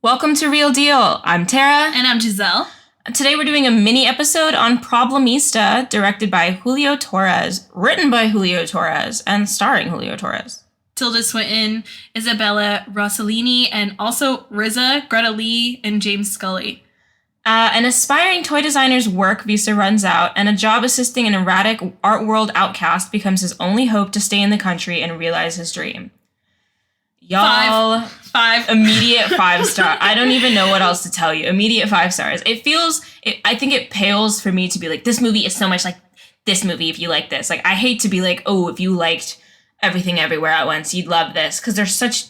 Welcome to Real Deal. I'm Terra. And I'm Jazelle. Today we're doing a mini episode on Problemista, directed by Julio Torres, written by Julio Torres, and starring Julio Torres. Tilda Swinton, Isabella Rossellini, and also Riza, Greta Lee, and James Scully. An aspiring toy designer's work visa runs out, and a job assisting an erratic art world outcast becomes his only hope to stay in the country and realize his dream. Y'all, Five. Immediate 5-star. I don't even know what else to tell you. Immediate 5 stars. I think it pales for me to be like, this movie is so much like this movie if you like this. Like, I hate to be like, oh, if you liked Everything Everywhere at Once, you'd love this. Because they're such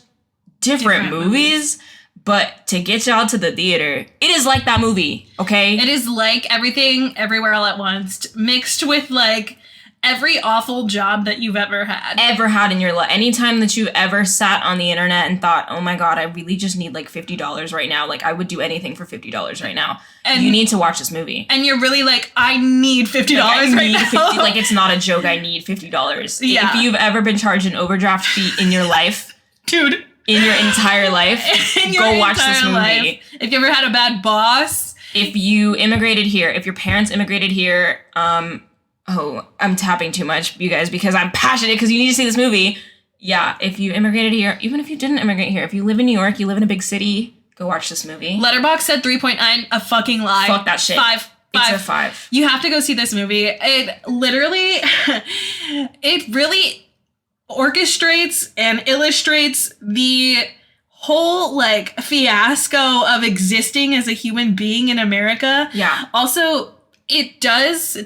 different movies. But to get y'all to the theater, it is like that movie, okay? It is like Everything Everywhere All at Once, mixed with like every awful job that you've ever had in your life. Anytime that you've ever sat on the internet and thought, oh my God, I really just need like $50 right now. Like, I would do anything for $50 right now. And you need to watch this movie. And you're really like, I need $50 right now. 50, like, it's not a joke. I need $50. Yeah. If you've ever been charged an overdraft fee in your life, dude, in your entire life, go watch this movie. If you ever had a bad boss. If you immigrated here, if your parents immigrated here, oh, I'm tapping too much, you guys, because I'm passionate because you need to see this movie. Yeah, if you immigrated here, even if you didn't immigrate here, if you live in New York, you live in a big city, go watch this movie. Letterboxd said 3.9, a fucking lie. Fuck that shit. 5. It's a 5. You have to go see this movie. It literally, it really orchestrates and illustrates the whole like fiasco of existing as a human being in America. Yeah. Also, it does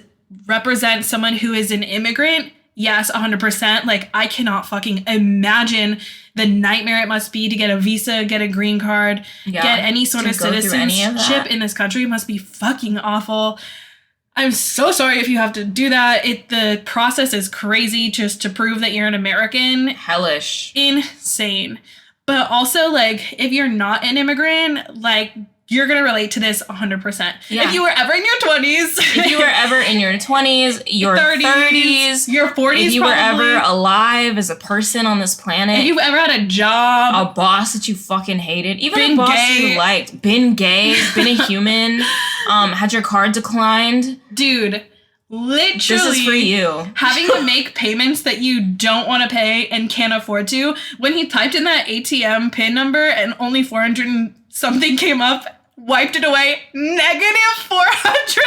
represent someone who is an immigrant. Yes, 100%. Like, I cannot fucking imagine the nightmare it must be to get a visa, get a green card, get any sort of citizenship in this country. It must be fucking awful. I'm so sorry if you have to do that. The process is crazy just to prove that you're an American. Hellish. Insane. But also, like, if you're not an immigrant, like, you're going to relate to this 100%. Yeah. If you were ever in your 20s. If you were ever in your 20s, your 30s, your 40s, if you were ever alive as a person on this planet. If you've ever had a job. A boss that you fucking hated. Even a boss you liked. Been gay. Been a human. Had your card declined. Dude, literally. This is for you. Having to make payments that you don't want to pay and can't afford to. When he typed in that ATM PIN number and only 400 and something came up, wiped it away, -400.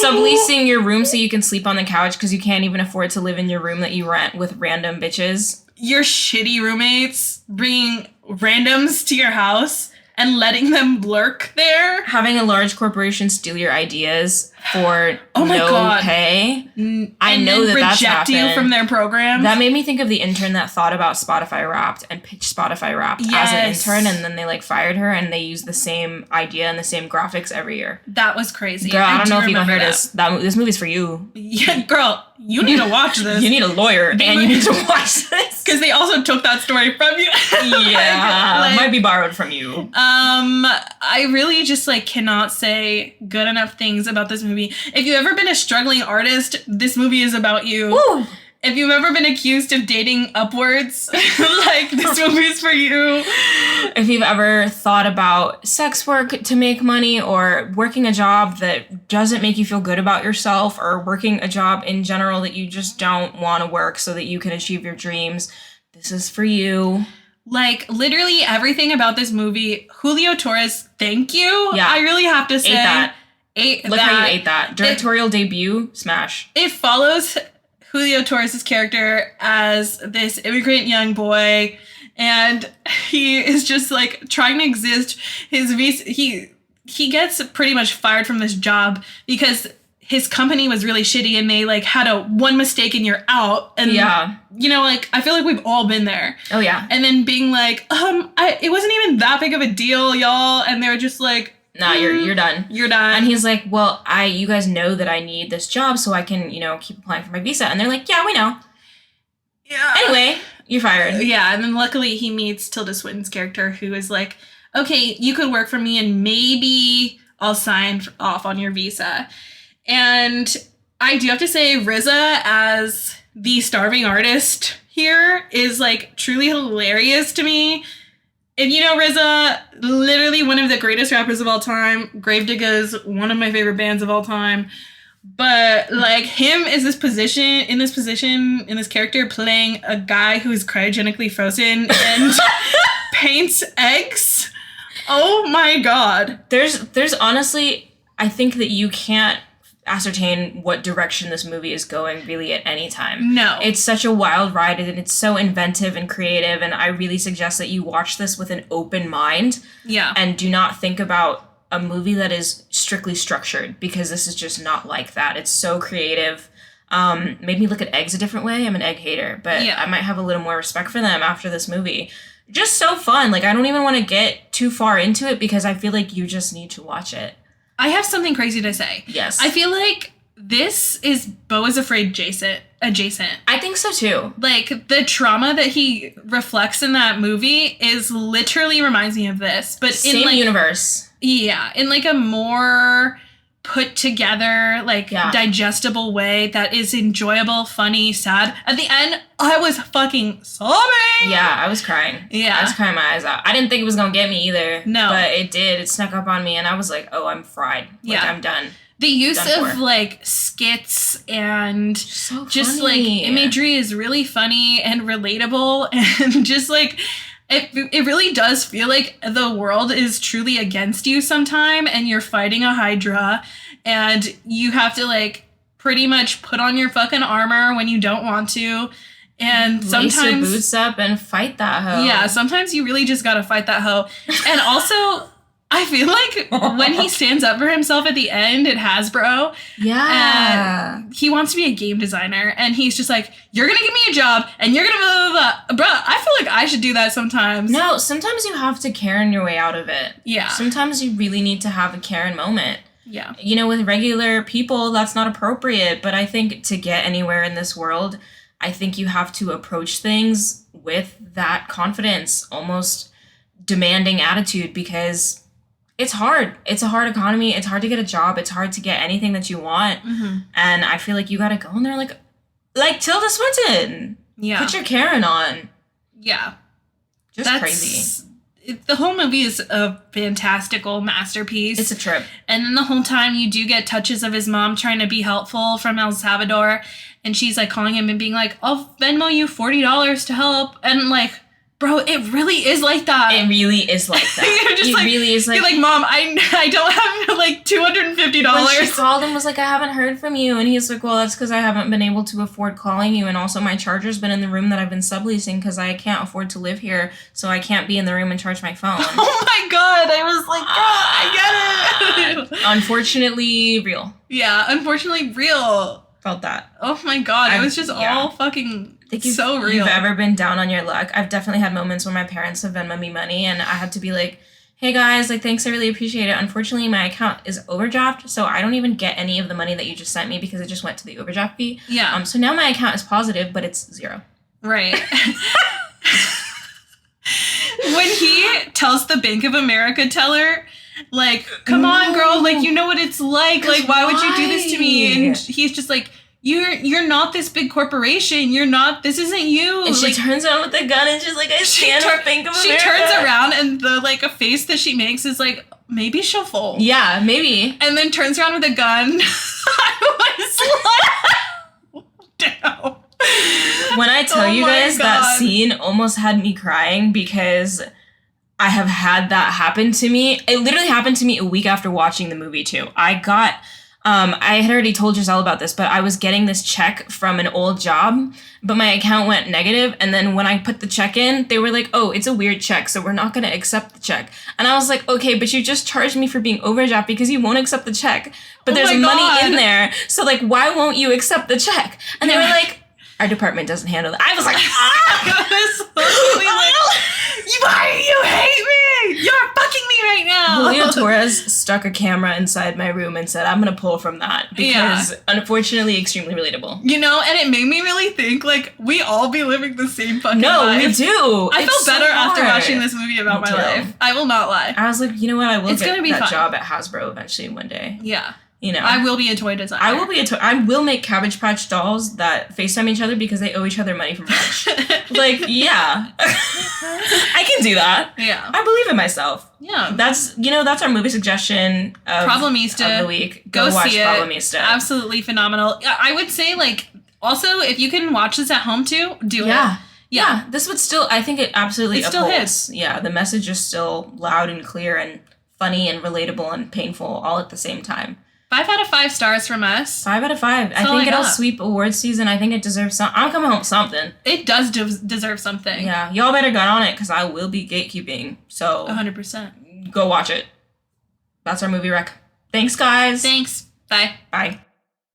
Subleasing your room so you can sleep on the couch because you can't even afford to live in your room that you rent with random bitches. Your shitty roommates bringing randoms to your house and letting them lurk there. Having a large corporation steal your ideas for no pay. I know that that's happened. Reject you from their program. That made me think of the intern that thought about Spotify Wrapped and pitched Spotify Wrapped as an intern, and then they like fired her and they used the same idea and the same graphics every year. That was crazy. Girl, I don't know if you heard this. This movie's for you. Yeah, girl, you need to watch this. You need a lawyer and you need to watch this. Because they also took that story from you. Yeah, might be borrowed from you. I really just like cannot say good enough things about this movie. If you've ever been a struggling artist, this movie is about you. Woo. If you've ever been accused of dating upwards, like, this movie is for you. If you've ever thought about sex work to make money, or working a job that doesn't make you feel good about yourself, or working a job in general that you just don't want to work so that you can achieve your dreams, this is for you. Like, literally everything about this movie, Julio Torres, thank you. Yeah. I really have to say. Look how you ate that. Directorial debut, smash. It follows Julio Torres' character as this immigrant young boy, and he is just like trying to exist. His visa, he gets pretty much fired from this job because his company was really shitty and they like had one mistake and you're out. And you know, like, I feel like we've all been there. Oh yeah. And then being like, it wasn't even that big of a deal, y'all. And they're just like, nah, you're done. You're done. And he's like, well, you guys know that I need this job so I can, keep applying for my visa. And they're like, yeah, we know. Yeah. Anyway, you're fired. Yeah, and then luckily he meets Tilda Swinton's character, who is like, okay, you could work for me and maybe I'll sign off on your visa. And I do have to say, Riza as the starving artist here is like truly hilarious to me. If you know RZA, literally one of the greatest rappers of all time. Gravediggers, one of my favorite bands of all time. But like him is this character playing a guy who is cryogenically frozen and paints eggs. Oh my god. There's honestly, I think that you can't ascertain what direction this movie is going really at any time. No. It's such a wild ride and it's so inventive and creative, and I really suggest that you watch this with an open mind. Yeah. And do not think about a movie that is strictly structured, because this is just not like that. It's so creative. Made me look at eggs a different way. I'm an egg hater, but I might have a little more respect for them after this movie. Just so fun. Like, I don't even want to get too far into it because I feel like you just need to watch it. I have something crazy to say. Yes. I feel like this is Beau is Afraid adjacent. I think so too. Like, the trauma that he reflects in that movie is literally reminds me of this. But Same in like universe. Yeah. In like a more put together, like digestible way that is enjoyable, funny, sad. At the end, I was fucking sobbing. Yeah, I was crying. Yeah. I was crying my eyes out. I didn't think it was going to get me either. No. But it did. It snuck up on me and I was like, oh, I'm fried. Like, I'm done. The use of like skits and so just like imagery is really funny and relatable, and just like it really does feel like the world is truly against you sometime, and you're fighting a Hydra and you have to like pretty much put on your fucking armor when you don't want to, and sometimes lace your boots up and fight that hoe. Yeah, sometimes you really just gotta fight that hoe. And also I feel like when he stands up for himself at the end at Hasbro, and he wants to be a game designer, and he's just like, you're going to give me a job, and you're going to blah, blah, blah. Bro, I feel like I should do that sometimes. No, sometimes you have to Karen your way out of it. Yeah. Sometimes you really need to have a Karen moment. Yeah. You know, with regular people, that's not appropriate, but I think to get anywhere in this world, I think you have to approach things with that confidence, almost demanding attitude, because it's hard. It's a hard economy. It's hard to get a job. It's hard to get anything that you want. Mm-hmm. And I feel like you got to go in there like Tilda Swinton. Yeah. Put your Karen on. Yeah. That's crazy. The whole movie is a fantastical masterpiece. It's a trip. And then the whole time you do get touches of his mom trying to be helpful from El Salvador. And she's like calling him and being like, I'll Venmo you $40 to help. And like, bro, it really is like that. It really is like that. You're just really is like. You're like, Mom, I don't have like $250. When she called him, was like, I haven't heard from you, and he's like, well, that's because I haven't been able to afford calling you, and also my charger's been in the room that I've been subleasing because I can't afford to live here, so I can't be in the room and charge my phone. Oh my god, I was like, I get it. Unfortunately, real. Yeah, unfortunately, real. Felt that. Oh my god, it was just all fucking. It's so real. You've ever been down on your luck? I've definitely had moments when my parents have Venmoed me money and I had to be like, hey guys, like, thanks, I really appreciate it. Unfortunately, my account is overdraft, so I don't even get any of the money that you just sent me because it just went to the overdraft fee. Yeah. So now my account is positive, but it's zero. Right. When he tells the Bank of America teller, like, come on, girl, like, you know what it's like. Like, why would you do this to me? And he's just like, You're not this big corporation. You're not. This isn't you. And she turns around with a gun and she's like, I stand for Bank of America. She turns around and the like a face that she makes is like, maybe she'll fold. Yeah, maybe. And then turns around with a gun. I was like, damn. When I tell you guys, that scene almost had me crying because I have had that happen to me. It literally happened to me a week after watching the movie too. I had already told Jazelle about this, but I was getting this check from an old job, but my account went negative, and then when I put the check in, they were like, oh, it's a weird check, so we're not going to accept the check. And I was like, okay, but you just charged me for being overdraft because you won't accept the check, but there's money in there, so like, why won't you accept the check? And they were like, our department doesn't handle that. I was like, why do you hate me? You're fucking me right now. Julio Torres stuck a camera inside my room and said, I'm going to pull from that because unfortunately extremely relatable. You know, and it made me really think like we all be living the same fucking life. We do. I felt better after watching this movie about my life. I will not lie. I was like, you know what? I will get that fun. job at Hasbro eventually one day. Yeah. You know, I will be a toy designer. I will make Cabbage Patch dolls that FaceTime each other because they owe each other money for brunch. Like, yeah. I can do that. Yeah. I believe in myself. Yeah. That's our movie suggestion of the week. Go watch see it. Problemista. Absolutely phenomenal. I would say, like, also, if you can watch this at home too, do it. Yeah. This would still, I think it absolutely still upholds. hits. Yeah, the message is still loud and clear and funny and relatable and painful all at the same time. 5 out of 5 stars from us. 5 out of 5. I think it'll sweep awards season. I think it deserves some. I'm coming home with something. It does deserve something. Yeah, y'all better get on it because I will be gatekeeping. So 100%. Go watch it. That's our movie rec. Thanks, guys. Thanks. Bye. Bye.